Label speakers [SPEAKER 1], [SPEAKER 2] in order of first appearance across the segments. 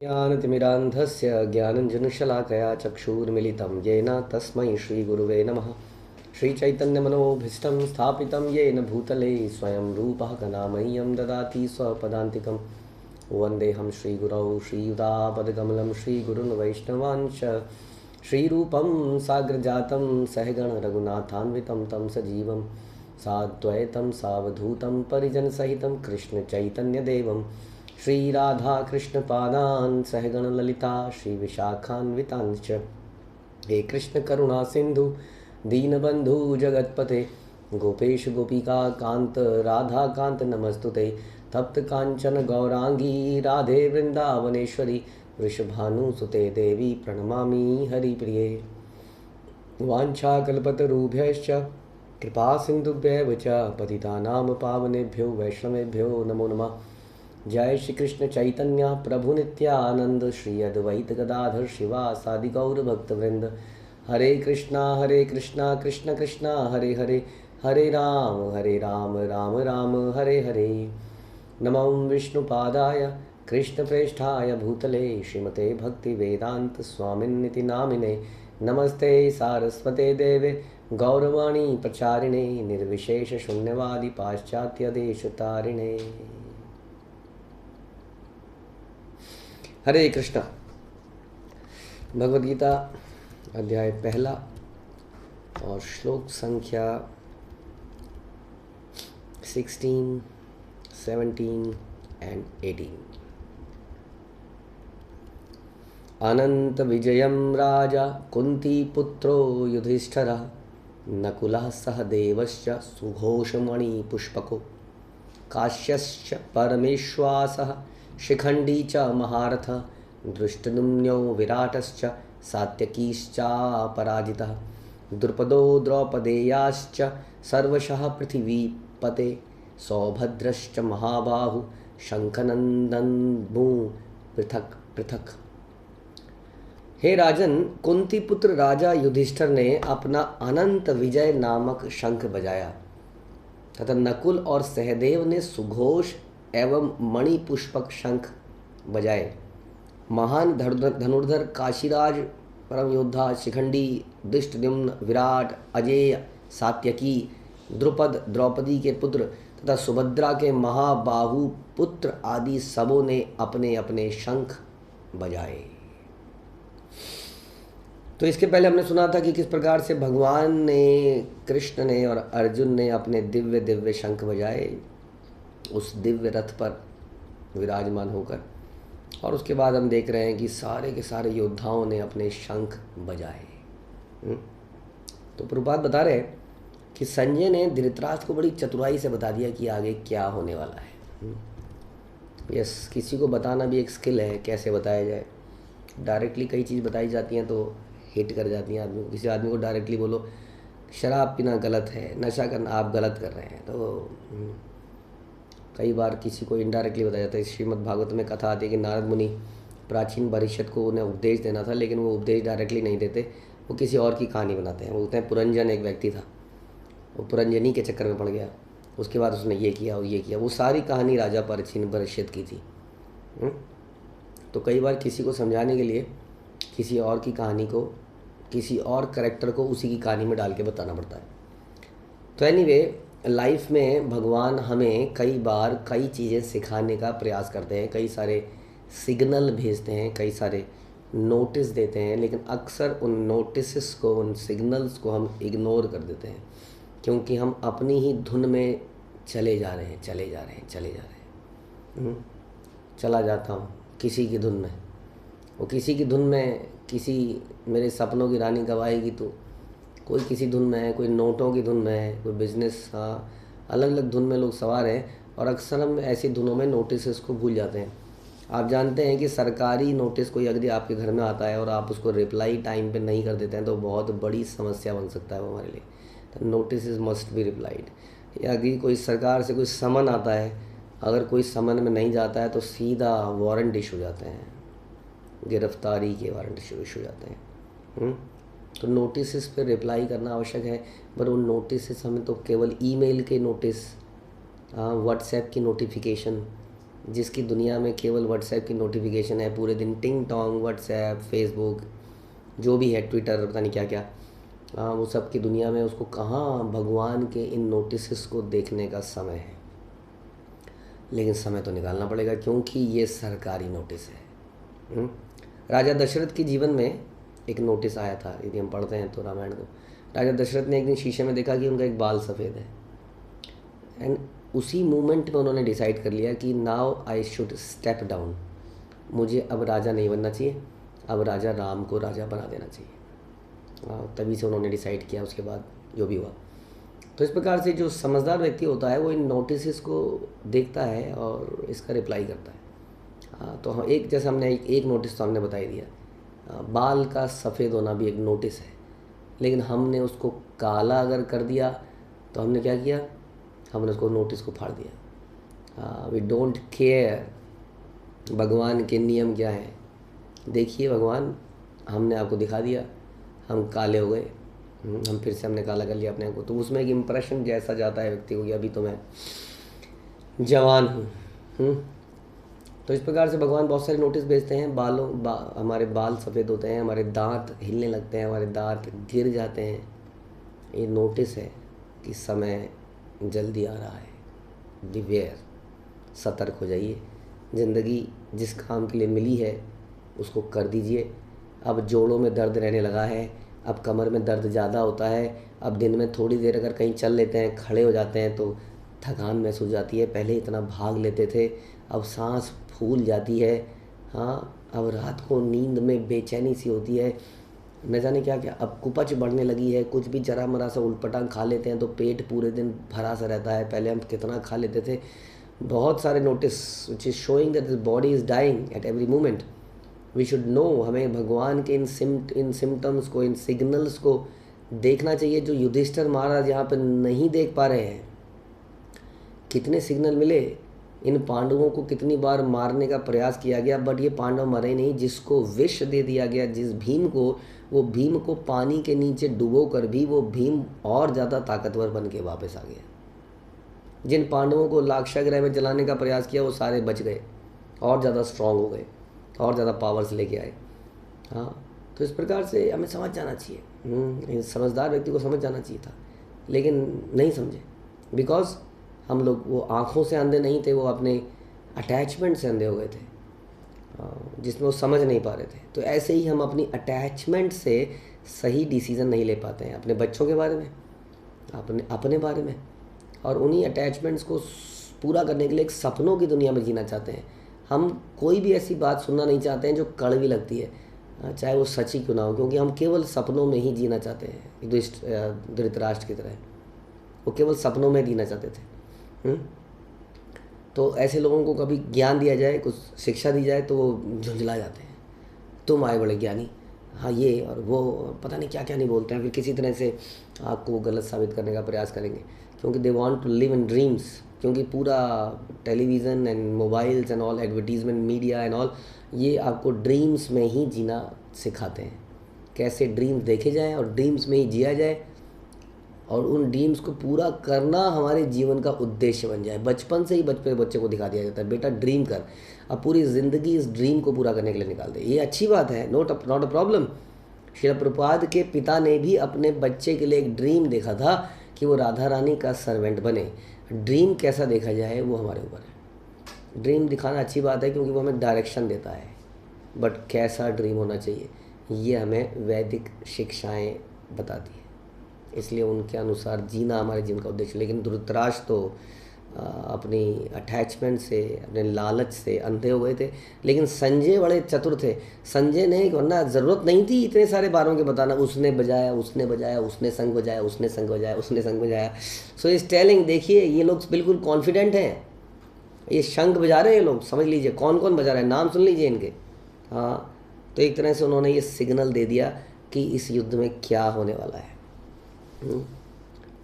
[SPEAKER 1] ज्ञानतिमिरान्धस्य ज्ञानञ्जनशलाकया चक्षुर्मिलितं येन तस्मै श्रीगुरुवे नमः। श्रीचैतन्यमनोभीष्टं स्थापितं येन भूतले स्वयं रूपः कनामय्यं ददाति स्वपदान्तिकं। वन्देऽहं श्रीगुरौ श्रीयुतापदकमलं श्रीगुरुन् वैष्णवांश्च श्रीरूपं साग्रजातं सहगण रघुनाथान्वितं तं सजीवं साद्वैतं सावधूतं परिजनसहितं कृष्णचैतन्यदेवं श्रीराधा कृष्णपादान् सहगण ललिता श्रीविशाखान्वितांश्च। हे कृष्ण करुणा सिंधु दीनबंधु जगतपते गोपेश गोपिका कांत राधा कांत नमस्तुते। तप्त कांचन गौरांगी राधे वृंदावनेश्वरी वृषभानुसुते देवी प्रणमामि हरिप्रिये। वाञ्छाकल्पतरुभ्यश्च कृपा सिन्धुभ्येव च पतितानां पावनेभ्यो वैष्णवेभ्यो नमो नमः। जय श्री कृष्ण चैतन्य प्रभु नित्यानंद श्री अद्वैत गदाधर शिवासादि गौर भक्तवृंद। हरे कृष्णा कृष्ण कृष्णा हरे हरे हरे राम राम राम हरे हरे। नमो विष्णुपादाय कृष्णप्रेष्ठाय भूतले श्रीमते भक्ति वेदांत स्वामिन्निति नामिने। नमस्ते सारस्वते देवे गौरवाणी प्रचारिणे निर्विशेष शून्यवादी पाश्चात्य देशतारिणे। हरे कृष्णा। भगवद गीता अध्याय पहला और श्लोक संख्या 16, 17 and 18। अनंत विजयम राजा कुंती पुत्रो युधिष्ठिरः नकुलः सह देवश्च सुघोषमणि पुष्पको काश्यश्च परमेश्वासः शिखंडी च महारथ दृष्टद्युम्नो विराटश्च सात्यकीश्चापराजितः द्रुपदो द्रौपदेयाश्च सर्वशः पृथिवीपते सौभद्रश्च महाबाहु शंखनंदन भू पृथक पृथक। हे राजन, कुंती पुत्र राजा युधिष्ठिर ने अपना अनंत विजय नामक शंख बजाया तथा नकुल और सहदेव ने सुघोष एवं मणि पुष्पक शंख बजाए। महान धनुर्धर काशीराज परम योद्धा शिखंडी दृष्टद्युम्न विराट अजेय सात्यकी द्रुपद द्रौपदी के पुत्र तथा सुभद्रा के महाबाहु पुत्र आदि सबों ने अपने अपने शंख बजाए। तो इसके पहले हमने सुना था कि किस प्रकार से भगवान ने, कृष्ण ने और अर्जुन ने अपने दिव्य दिव्य शंख बजाए उस दिव्य रथ पर विराजमान होकर। और उसके बाद हम देख रहे हैं कि सारे के सारे योद्धाओं ने अपने शंख बजाए। तो प्रभुपाद बता रहे हैं कि संजय ने धृतराष्ट्र को बड़ी चतुराई से बता दिया कि आगे क्या होने वाला है। यस, किसी को बताना भी एक स्किल है, कैसे बताया जाए। डायरेक्टली कई चीज़ बताई जाती हैं तो हिट कर जाती हैं आदमी को। किसी आदमी को डायरेक्टली बोलो शराब पीना गलत है, नशा करना आप गलत कर रहे हैं, तो कई बार किसी को इनडायरेक्टली बताया जाता है। श्रीमद् भागवत में कथा आती है कि नारद मुनि प्राचीन भविष्यत को उन्हें उपदेश देना था, लेकिन वो उपदेश डायरेक्टली नहीं देते, वो किसी और की कहानी बनाते हैं। वो बोलते हैं पुरंजन एक व्यक्ति था, वो पुरंजनी के चक्कर में पड़ गया, उसके बाद उसने ये किया और ये किया। वो सारी कहानी राजा प्राचीन भविष्यत की थी। तो कई बार किसी को समझाने के लिए किसी और की कहानी को, किसी और करेक्टर को उसी की कहानी में डाल के बताना पड़ता है। तो एनीवे, लाइफ में भगवान हमें कई बार कई चीज़ें सिखाने का प्रयास करते हैं, कई सारे सिग्नल भेजते हैं, कई सारे नोटिस देते हैं, लेकिन अक्सर उन नोटिस को, उन सिग्नल्स को हम इग्नोर कर देते हैं क्योंकि हम अपनी ही धुन में चले जा रहे हैं। चला जाता हूँ किसी की धुन में, वो किसी की धुन में, किसी मेरे सपनों की रानी कब आएगी, तो कोई किसी धुन में है, कोई नोटों की धुन में है, कोई बिजनेस, हाँ, अलग अलग धुन में लोग सवार हैं। और अक्सर हम ऐसी धुनों में नोटिस को भूल जाते हैं। आप जानते हैं कि सरकारी नोटिस कोई अगर आपके घर में आता है और आप उसको रिप्लाई टाइम पे नहीं कर देते हैं तो बहुत बड़ी समस्या बन सकता है वो हमारे लिए। तो नोटिस मस्ट बी रिप्लाइड। या कि कोई सरकार से कोई समन आता है, अगर कोई समन में नहीं जाता है तो सीधा वारंट इशू हो जाते हैं, गिरफ्तारी के वारंट इशू हो जाते हैं। तो नोटिस पे रिप्लाई करना आवश्यक है, पर उन नोटिस हमें तो केवल ईमेल के नोटिस, व्हाट्सएप की नोटिफिकेशन, जिसकी दुनिया में केवल व्हाट्सएप की नोटिफिकेशन है, पूरे दिन टिंग टोंग व्हाट्सएप, फेसबुक, जो भी है, ट्विटर, पता नहीं क्या क्या, वो सब की दुनिया में उसको कहाँ भगवान के इन नोटिस को देखने का समय है। लेकिन समय तो निकालना पड़ेगा, क्योंकि ये सरकारी नोटिस है। राजा दशरथ के जीवन में एक नोटिस आया था, यदि हम पढ़ते हैं तो रामायण को। राजा दशरथ ने एक दिन शीशे में देखा कि उनका एक बाल सफ़ेद है, एंड उसी मोमेंट में उन्होंने डिसाइड कर लिया कि now I should step down, मुझे अब राजा नहीं बनना चाहिए, अब राजा राम को राजा बना देना चाहिए। तभी से उन्होंने डिसाइड किया, उसके बाद जो भी हुआ। तो इस प्रकार से जो समझदार व्यक्ति होता है वो इन नोटिस को देखता है और इसका रिप्लाई करता है। तो हम एक, जैसे हमने एक नोटिस तो हमने बता ही दिया, बाल का सफ़ेद होना भी एक नोटिस है, लेकिन हमने उसको काला अगर कर दिया तो हमने क्या किया, हमने उसको नोटिस को फाड़ दिया। वी डोंट केयर भगवान के नियम क्या हैं। देखिए भगवान, हमने आपको दिखा दिया, हम काले हो गए, हम फिर से हमने काला कर लिया अपने को, तो उसमें एक इम्प्रेशन जैसा जाता है व्यक्ति को कि अभी तो मैं जवान हूँ। तो इस प्रकार से भगवान बहुत सारे नोटिस भेजते हैं। हमारे बाल सफ़ेद होते हैं, हमारे दांत हिलने लगते हैं, हमारे दांत गिर जाते हैं, ये नोटिस है कि समय जल्दी आ रहा है। बी वेयर, सतर्क हो जाइए। ज़िंदगी जिस काम के लिए मिली है उसको कर दीजिए। अब जोड़ों में दर्द रहने लगा है, अब कमर में दर्द ज़्यादा होता है, अब दिन में थोड़ी देर अगर कहीं चल लेते हैं, खड़े हो जाते हैं तो थकान महसूस जाती है। पहले इतना भाग लेते थे, अब सांस फूल जाती है। अब रात को नींद में बेचैनी सी होती है, न जाने क्या क्या। अब कुपच बढ़ने लगी है, कुछ भी जरा मरा सा उलपटांग खा लेते हैं तो पेट पूरे दिन भरा सा रहता है। पहले हम कितना खा लेते थे। बहुत सारे notice which is showing that this body is dying at every moment. We should know, हमें भगवान के इन सिम्टम्स को, इन सिग्नल्स को देखना चाहिए, जो युधिष्ठिर महाराज यहाँ पर नहीं देख पा रहे हैं। कितने सिग्नल मिले, इन पांडवों को कितनी बार मारने का प्रयास किया गया, बट ये पांडव मरे नहीं। जिसको विष दे दिया गया, जिस भीम को, वो भीम को पानी के नीचे डुबो कर भी वो भीम और ज़्यादा ताकतवर बन के वापस आ गया। जिन पांडवों को लाक्षागृह में जलाने का प्रयास किया वो सारे बच गए, और ज़्यादा स्ट्रांग हो गए, और ज़्यादा पावर्स लेके आए। तो इस प्रकार से हमें समझ जाना चाहिए। समझदार व्यक्ति को समझ जाना चाहिए था, लेकिन नहीं समझे। बिकॉज हम लोग वो आँखों से अंधे नहीं थे, वो अपने अटैचमेंट से अंधे हो गए थे, जिसमें वो समझ नहीं पा रहे थे। तो ऐसे ही हम अपनी अटैचमेंट से सही डिसीज़न नहीं ले पाते हैं, अपने बच्चों के बारे में, अपने बारे में। और उन्हीं अटैचमेंट्स को पूरा करने के लिए एक सपनों की दुनिया में जीना चाहते हैं। हम कोई भी ऐसी बात सुनना नहीं चाहते हैं जो कड़वी लगती है, चाहे वो सच ही क्यों ना हो, क्योंकि हम केवल सपनों में ही जीना चाहते हैं। धृतराष्ट्र की तरह वो केवल सपनों में जीना चाहते थे। तो ऐसे लोगों को कभी ज्ञान दिया जाए, कुछ शिक्षा दी जाए, तो वो झुंझला जाते हैं। तुम आए बड़े ज्ञानी, ये और वो, पता नहीं क्या क्या नहीं बोलते हैं। फिर किसी तरह से आपको गलत साबित करने का प्रयास करेंगे, क्योंकि they want to live in dreams. क्योंकि पूरा television and mobiles and all, advertisement media and all, ये आपको ड्रीम्स में ही जीना सिखाते हैं। कैसे ड्रीम्स देखे जाएँ और ड्रीम्स में ही जिया जाए, और उन ड्रीम्स को पूरा करना हमारे जीवन का उद्देश्य बन जाए। बचपन से ही बच्चे को दिखा दिया जाता है, बेटा ड्रीम कर, अब पूरी ज़िंदगी इस ड्रीम को पूरा करने के लिए निकाल दे। ये अच्छी बात है, not a problem. Srila Prabhupada के पिता ने भी अपने बच्चे के लिए एक ड्रीम देखा था कि वो राधा रानी का सर्वेंट बने। ड्रीम कैसा देखा जाए वो हमारे ऊपर है। ड्रीम दिखाना अच्छी बात है, क्योंकि वो हमें डायरेक्शन देता है, बट कैसा ड्रीम होना चाहिए ये हमें वैदिक शिक्षाएँ बताती है। इसलिए उनके अनुसार जीना हमारे जीवन का उद्देश्य। लेकिन धृतराष्ट्र तो अपनी अटैचमेंट से, अपने लालच से अंधे हो गए थे। लेकिन संजय बड़े चतुर थे। संजय ने, वरना ज़रूरत नहीं थी इतने सारे बारों के बताना, उसने बजाया, उसने बजाया, उसने संग बजाया, उसने संग बजाया, उसने संग बजाया। सो इस टेलिंग, देखिए ये लोग बिल्कुल कॉन्फिडेंट हैं, ये शंख बजा रहे हैं ये लोग, समझ लीजिए कौन कौन बजा रहे हैं, नाम सुन लीजिए इनके। तो एक तरह से उन्होंने ये सिग्नल दे दिया कि इस युद्ध में क्या होने वाला है।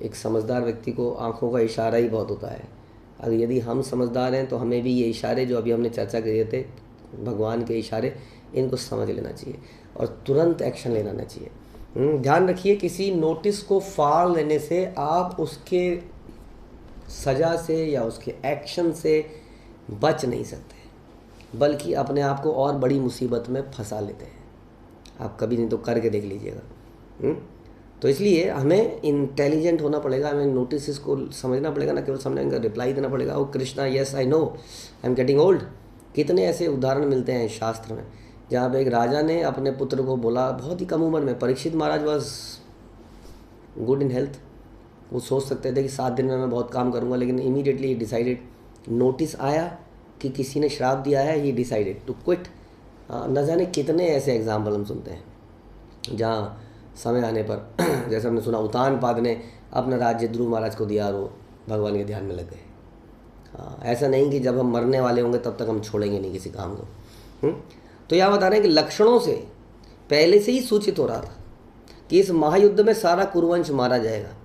[SPEAKER 1] एक समझदार व्यक्ति को आँखों का इशारा ही बहुत होता है। अगर यदि हम समझदार हैं तो हमें भी ये इशारे जो अभी हमने चर्चा किए थे, भगवान के इशारे, इनको समझ लेना चाहिए और तुरंत एक्शन लेना चाहिए। ध्यान रखिए, किसी नोटिस को फाड़ लेने से आप उसके सज़ा से या उसके एक्शन से बच नहीं सकते, बल्कि अपने आप को और बड़ी मुसीबत में फंसा लेते हैं। आप कभी नहीं तो करके देख लीजिएगा। तो इसलिए हमें इंटेलिजेंट होना पड़ेगा, हमें नोटिस को समझना पड़ेगा, ना केवल समझने का रिप्लाई देना पड़ेगा। ओ Krishna, yes I know, I am getting old. कितने ऐसे उदाहरण मिलते हैं शास्त्र में जहाँ पे एक राजा ने अपने पुत्र को बोला, बहुत ही कम उम्र में, परीक्षित महाराज वॉज गुड इन हेल्थ, वो सोच सकते थे कि 7 दिन में मैं बहुत काम करूँगा, लेकिन इमीडिएटली डिसाइडेड, नोटिस आया कि किसी ने श्राप दिया है, ही डिसाइडेड टू क्विट। न जाने कितने ऐसे एग्जाम्पल हम सुनते हैं जहाँ समय आने पर जैसे हमने सुना उतानपाद ने अपना राज्य ध्रुव महाराज को दिया और वो भगवान के ध्यान में लग गए। ऐसा नहीं कि जब हम मरने वाले होंगे तब तक हम छोड़ेंगे नहीं किसी काम को। तो यहाँ बता रहे हैं कि लक्षणों से पहले से ही सूचित हो रहा था कि इस महायुद्ध में सारा कुरुवंश मारा जाएगा,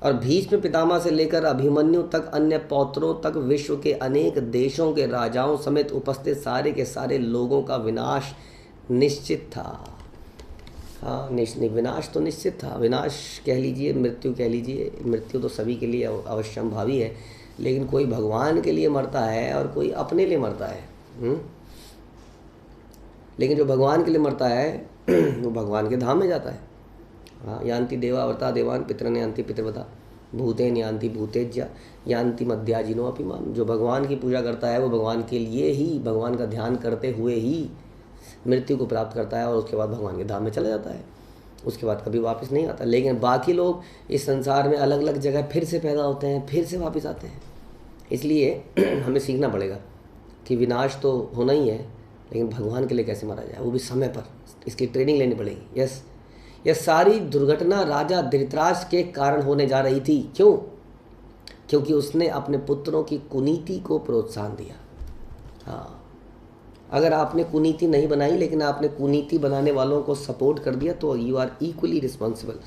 [SPEAKER 1] और भीष्म पितामह से लेकर अभिमन्यु तक, अन्य पौत्रों तक, विश्व के अनेक देशों के राजाओं समेत उपस्थित सारे के सारे लोगों का विनाश निश्चित था। हाँ, विनाश तो निश्चित था। विनाश कह लीजिए, मृत्यु कह लीजिए, मृत्यु तो सभी के लिए अवश्यंभावी है, लेकिन कोई भगवान के लिए मरता है और कोई अपने लिए मरता है। लेकिन जो भगवान के लिए मरता है वो भगवान के धाम में जाता है। हाँ, यान्ति देवावता देवान पितरन यान्ति पितृवता भूतेन यान्ति भूतेज्या यान्ति मध्याजिनो अपि माम। जो भगवान की पूजा करता है वो भगवान के लिए ही, भगवान का ध्यान करते हुए ही मृत्यु को प्राप्त करता है और उसके बाद भगवान के धाम में चला जाता है, उसके बाद कभी वापस नहीं आता। लेकिन बाकी लोग इस संसार में अलग अलग जगह फिर से पैदा होते हैं, फिर से वापस आते हैं। इसलिए हमें सीखना पड़ेगा कि विनाश तो होना ही है, लेकिन भगवान के लिए कैसे मारा जाए, वो भी समय पर। इसकी ट्रेनिंग लेनी पड़ेगी। यस, यह सारी दुर्घटना राजा धृतराष्ट्र के कारण होने जा रही थी। क्यों? क्योंकि उसने अपने पुत्रों की कुनीति को प्रोत्साहन दिया। हाँ, अगर आपने कुनीति नहीं बनाई लेकिन आपने कुनीति बनाने वालों को सपोर्ट कर दिया तो यू आर इक्वली रिस्पॉन्सिबल।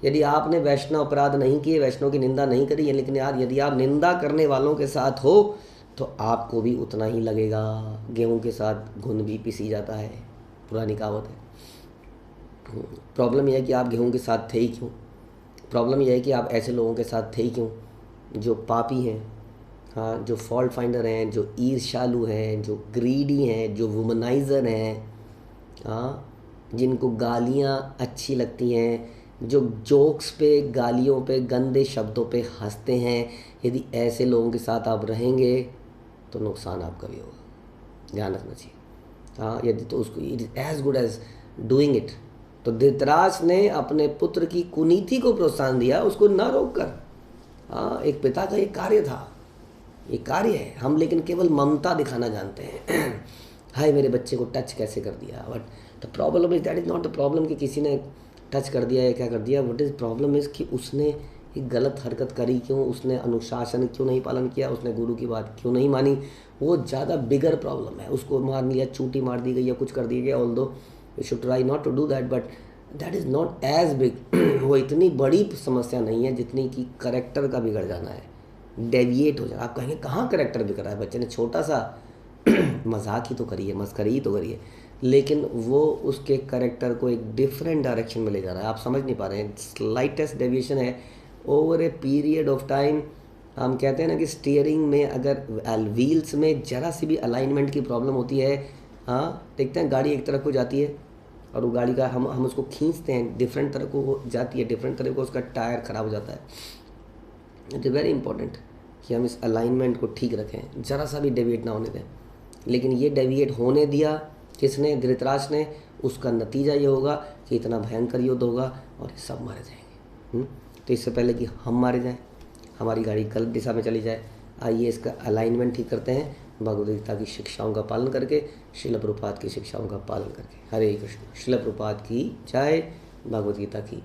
[SPEAKER 1] यदि आपने वैष्णव अपराध नहीं किए, वैष्णव की निंदा नहीं करी, लेकिन यार यदि आप निंदा करने वालों के साथ हो तो आपको भी उतना ही लगेगा। गेहूं के साथ घुन भी पिसी जाता है, पुरानी कहावत है। प्रॉब्लम यह है कि आप गेहूं के साथ थे ही क्यों? प्रॉब्लम यह है कि आप ऐसे लोगों के साथ थे ही क्यों जो पापी हैं, हाँ, जो फॉल्ट फाइंडर हैं, जो ईर्ष्यालु हैं, जो ग्रीडी हैं, जो वुमनाइज़र हैं, हाँ, जिनको गालियाँ अच्छी लगती हैं, जो जोक्स पे, गालियों पे, गंदे शब्दों पे हंसते हैं। यदि ऐसे लोगों के साथ आप रहेंगे तो नुकसान आपका भी होगा, ध्यान रखना चाहिए। हाँ, यदि तो उसको it is as good as doing it. तो धृतराष्ट्र ने अपने पुत्र की कुनीति को प्रोत्साहन दिया, उसको न रोक कर। हाँ, एक पिता का ये कार्य था, ये कार्य है। हम लेकिन केवल ममता दिखाना जानते हैं। हाय मेरे बच्चे को टच कैसे कर दिया। But the problem is that is not the problem कि किसी ने टच कर दिया या क्या कर दिया। व्हाट इज़ प्रॉब्लम इज़ कि उसने एक गलत हरकत करी क्यों, उसने अनुशासन क्यों नहीं पालन किया, उसने गुरु की बात क्यों नहीं मानी। वो ज़्यादा बिगर प्रॉब्लम है। उसको मार लिया, चूटी मार दी गई या कुछ कर दिया गया, although we should try not to do that, but that is not as big. वो इतनी बड़ी समस्या नहीं है जितनी कि करेक्टर का बिगड़ जाना है, डेविएट हो जाए। आप कहेंगे कहाँ करेक्टर बिगड़ा है, बच्चे ने छोटा सा मजाक ही तो करी है, मस्करी ही तो करी है, लेकिन वो उसके करेक्टर को एक डिफरेंट डायरेक्शन में ले जा रहा है। आप समझ नहीं पा रहे हैं। स्लाइटेस्ट डेविएशन है over a period of time. हम कहते हैं ना कि स्टीयरिंग में अगर व्हील्स में जरा सी भी अलाइनमेंट की प्रॉब्लम होती है, हाँ, देखते हैं गाड़ी एक तरफ को जाती है और वो गाड़ी का हम उसको खींचते हैं, डिफरेंट तरह को जाती है, डिफरेंट तरह को उसका टायर ख़राब हो जाता है। इट इज़ वेरी इंपॉर्टेंट कि हम इस अलाइनमेंट को ठीक रखें, ज़रा सा भी डेविएट ना होने दें। लेकिन ये डेविएट होने दिया किसने? धृतराष्ट्र ने। उसका नतीजा ये होगा कि इतना भयंकर युद्ध होगा और ये सब मारे जाएंगे। तो इससे पहले कि हम मारे जाएं, हमारी गाड़ी गलत दिशा में चली जाए, आइए इसका अलाइनमेंट ठीक करते हैं भगवद गीता की शिक्षाओं का पालन करके, श्रील प्रभुपाद की शिक्षाओं का पालन करके। हरे कृष्ण। श्रील प्रभुपाद की जय, भगवद गीता की